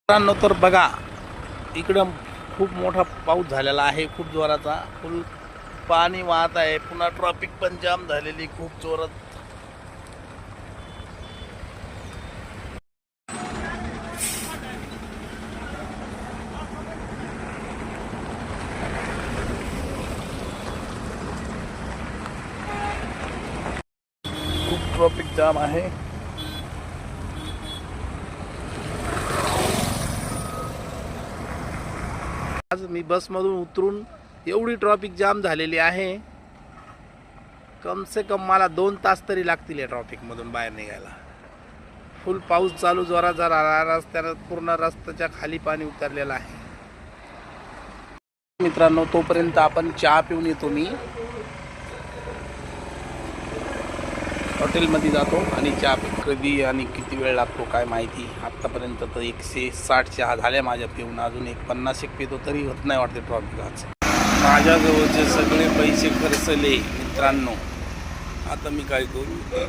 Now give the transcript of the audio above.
मित्रांनो तर बघा इकडं खूप मोठा पाऊस झालेला आहे, खूप जोराचा. फुल पाणी वाहत आहे. पुन्हा ट्रॅफिक पण जाम झालेली खूप जोरात. खूप ट्रॅफिक जाम आहे. आज मी बसमधून उतरून एवढी ट्रॅफिक जाम झालेली आहे, कम से कम मला 2 तास तरी लागतील या ट्रॅफिकमधून बाहेर निघायला. फुल पाऊस चालू जोरात झाला. रस्त्यानं पूर्ण रस्त्याच्या खाली पाणी उतरलेलं आहे. मित्रांनो तोपर्यंत आपण चहा पिऊन येतो. मी हॉटेलमध्ये जातो आणि चहा कधी आणि किती वेळ लागतो काय माहिती. आत्तापर्यंत तर 160 चहा झाल्या माझ्या पिऊन. अजून 50 पितो तरी होत नाही वाटते ट्रॉफिक. आज माझ्याजवळचे सगळे पैसे खर्चले मित्रांनो. आता मी काय करू.